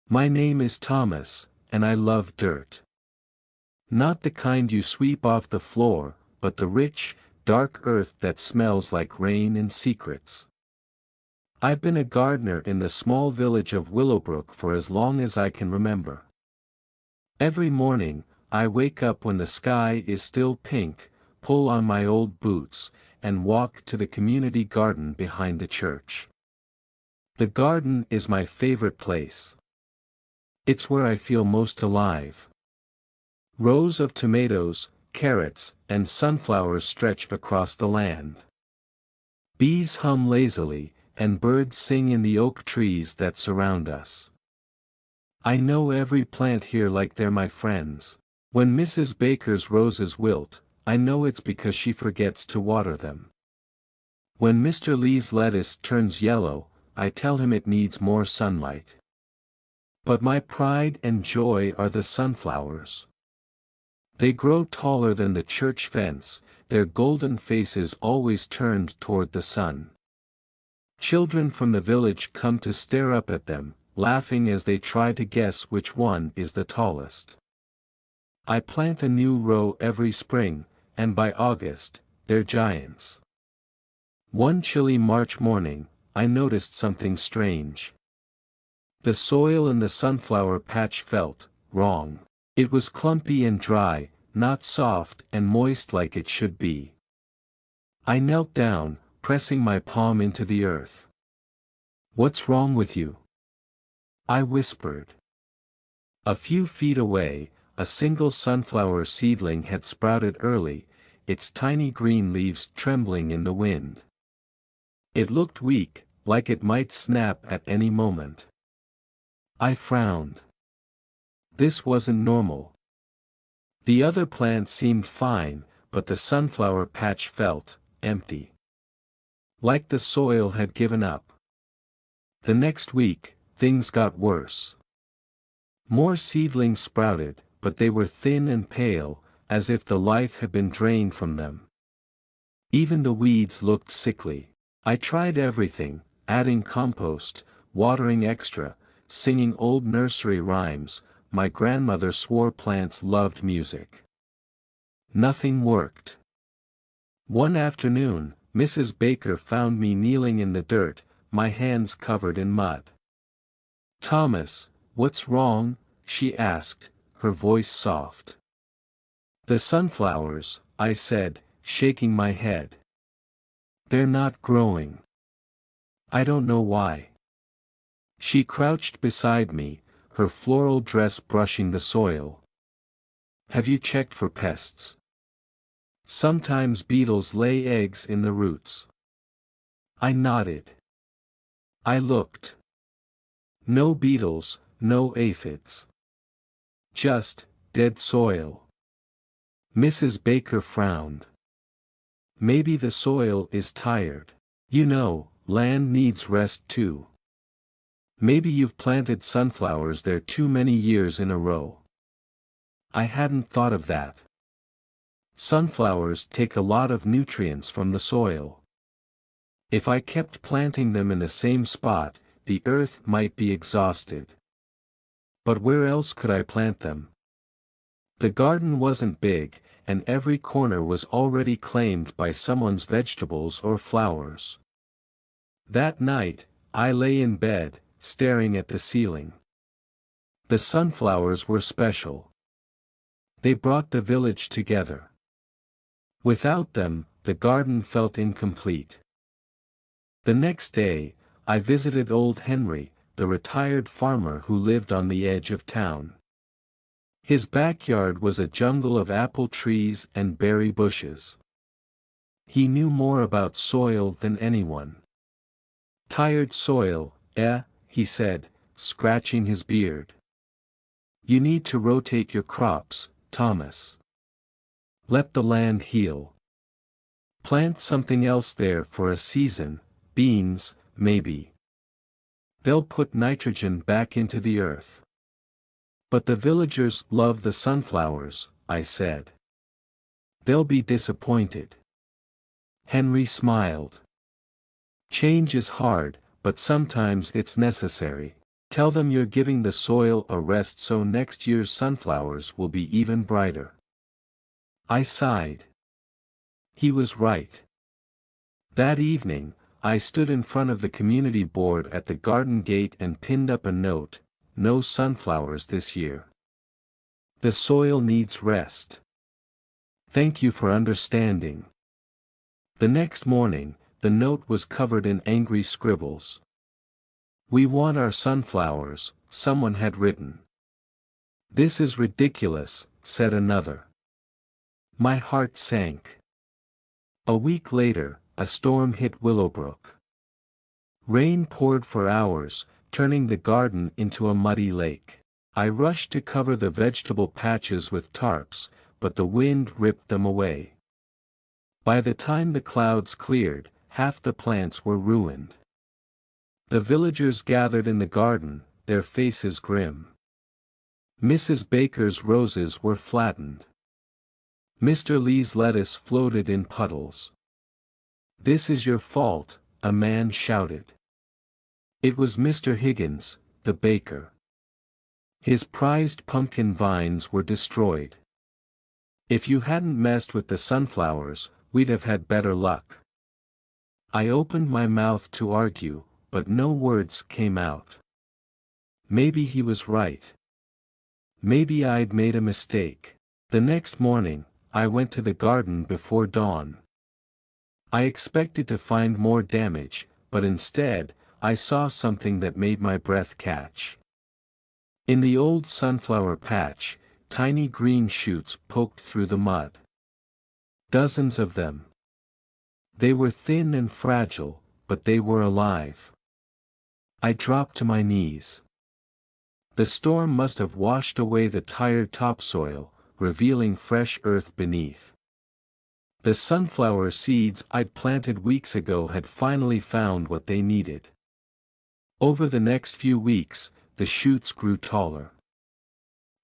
My name is Thomas, and I love dirt. Not the kind you sweep off the floor, but the rich, dark earth that smells like rain and secrets. I've been a gardener in the small village of Willowbrook for as long as I can remember. Every morning, I wake up when the sky is still pink, pull on my old boots, and walk to the community garden behind the church. The garden is my favorite place. It's where I feel most alive. Rows of tomatoes, carrots, and sunflowers stretch across the land. Bees hum lazily, and birds sing in the oak trees that surround us. I know every plant here like they're my friends. When Mrs. Baker's roses wilt, I know it's because she forgets to water them. When Mr. Lee's lettuce turns yellow, I tell him it needs more sunlight. But my pride and joy are the sunflowers. They grow taller than the church fence, their golden faces always turned toward the sun. Children from the village come to stare up at them, laughing as they try to guess which one is the tallest. I plant a new row every spring, and by August, they're giants. One chilly March morning, I noticed something strange. The soil in the sunflower patch felt wrong. It was clumpy and dry, not soft and moist like it should be. I knelt down, pressing my palm into the earth. "What's wrong with you?" I whispered. A few feet away, a single sunflower seedling had sprouted early, its tiny green leaves trembling in the wind. It looked weak, like it might snap at any moment. I frowned. This wasn't normal. The other plants seemed fine, but the sunflower patch felt empty. Like the soil had given up. The next week, things got worse. More seedlings sprouted, but they were thin and pale, as if the life had been drained from them. Even the weeds looked sickly. I tried everything, adding compost, watering extra, singing old nursery rhymes. My grandmother swore plants loved music. Nothing worked. One afternoon, Mrs. Baker found me kneeling in the dirt, my hands covered in mud. "Thomas, what's wrong?" she asked, her voice soft. "The sunflowers," I said, shaking my head. "They're not growing. I don't know why." She crouched beside me, her floral dress brushing the soil. "Have you checked for pests? Sometimes beetles lay eggs in the roots." I nodded. I looked. No beetles, no aphids. Just dead soil. Mrs. Baker frowned. "Maybe the soil is tired. You know, land needs rest too. Maybe you've planted sunflowers there too many years in a row." I hadn't thought of that. Sunflowers take a lot of nutrients from the soil. If I kept planting them in the same spot, the earth might be exhausted. But where else could I plant them? The garden wasn't big, and every corner was already claimed by someone's vegetables or flowers. That night, I lay in bed, staring at the ceiling. The sunflowers were special. They brought the village together. Without them, the garden felt incomplete. The next day, I visited old Henry, the retired farmer who lived on the edge of town. His backyard was a jungle of apple trees and berry bushes. He knew more about soil than anyone. "Tired soil, eh?" he said, scratching his beard. "You need to rotate your crops, Thomas. Let the land heal. Plant something else there for a season, beans, maybe. They'll put nitrogen back into the earth." "But the villagers love the sunflowers," I said. "They'll be disappointed." Henry smiled. "Change is hard, but sometimes it's necessary. Tell them you're giving the soil a rest so next year's sunflowers will be even brighter. I sighed. He was right. That evening, I stood in front of the community board at the garden gate and pinned up a note, "No sunflowers this year. The soil needs rest. Thank you for understanding." The next morning, the note was covered in angry scribbles. "We want our sunflowers," someone had written. "This is ridiculous," said another. My heart sank. A week later, a storm hit Willowbrook. Rain poured for hours, turning the garden into a muddy lake. I rushed to cover the vegetable patches with tarps, but the wind ripped them away. By the time the clouds cleared, half the plants were ruined. The villagers gathered in the garden, their faces grim. Mrs. Baker's roses were flattened. Mr. Lee's lettuce floated in puddles. "This is your fault," a man shouted. It was Mr. Higgins, the baker. His prized pumpkin vines were destroyed. "If you hadn't messed with the sunflowers, we'd have had better luck." I opened my mouth to argue, but no words came out. Maybe he was right. Maybe I'd made a mistake. The next morning, I went to the garden before dawn. I expected to find more damage, but instead, I saw something that made my breath catch. In the old sunflower patch, tiny green shoots poked through the mud. Dozens of them. They were thin and fragile, but they were alive. I dropped to my knees. The storm must have washed away the tired topsoil, revealing fresh earth beneath. The sunflower seeds I'd planted weeks ago had finally found what they needed. Over the next few weeks, the shoots grew taller.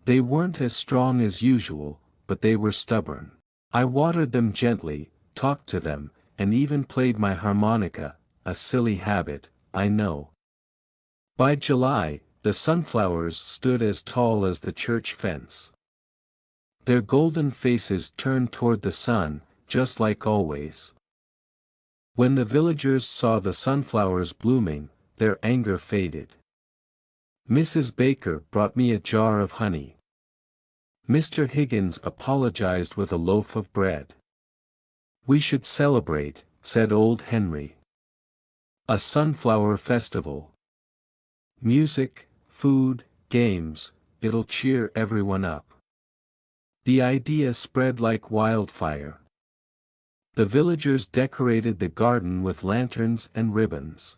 They weren't as strong as usual, but they were stubborn. I watered them gently, talked to them, and even played my harmonica, a silly habit, I know. By July, the sunflowers stood as tall as the church fence. Their golden faces turned toward the sun, just like always. When the villagers saw the sunflowers blooming, their anger faded. Mrs. Baker brought me a jar of honey. Mr. Higgins apologized with a loaf of bread. "We should celebrate," said old Henry. "A sunflower festival. Music, food, games, it'll cheer everyone up." The idea spread like wildfire. The villagers decorated the garden with lanterns and ribbons.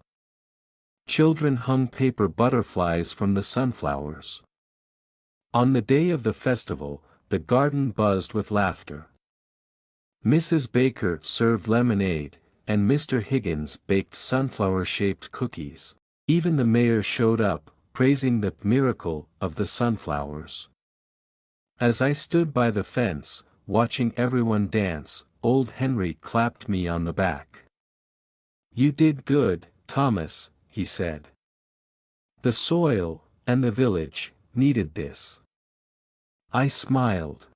Children hung paper butterflies from the sunflowers. On the day of the festival, the garden buzzed with laughter. Mrs. Baker served lemonade, and Mr. Higgins baked sunflower-shaped cookies. Even the mayor showed up, praising the miracle of the sunflowers. As I stood by the fence, watching everyone dance, old Henry clapped me on the back. "You did good, Thomas," he said. "The soil, and the village, needed this." I smiled.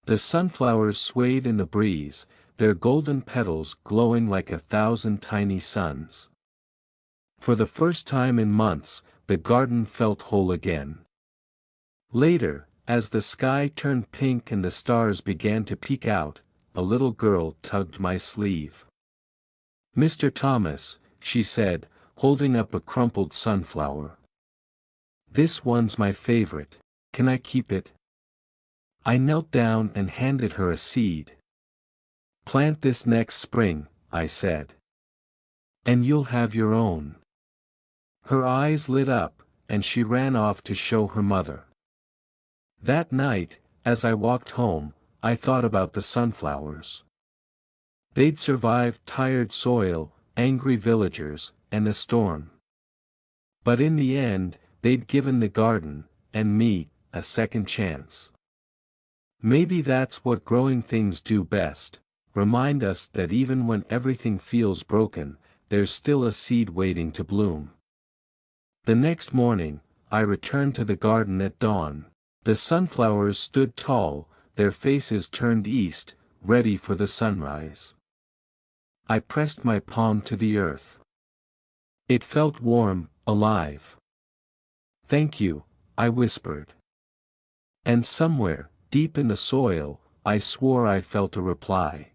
The sunflowers swayed in the breeze, their golden petals glowing like 1,000 tiny suns. For the first time in months, the garden felt whole again. Later, as the sky turned pink and the stars began to peek out, a little girl tugged my sleeve. "Mr. Thomas," she said, holding up a crumpled sunflower. "This one's my favorite. Can I keep it?" I knelt down and handed her a seed. "Plant this next spring," I said. "And you'll have your own." Her eyes lit up, and she ran off to show her mother. That night, as I walked home, I thought about the sunflowers. They'd survived tired soil, angry villagers, and a storm. But in the end, they'd given the garden, and me, a second chance. Maybe that's what growing things do best, remind us that even when everything feels broken, there's still a seed waiting to bloom. The next morning, I returned to the garden at dawn. The sunflowers stood tall, their faces turned east, ready for the sunrise. I pressed my palm to the earth. It felt warm, alive. "Thank you," I whispered. And somewhere, deep in the soil, I swore I felt a reply.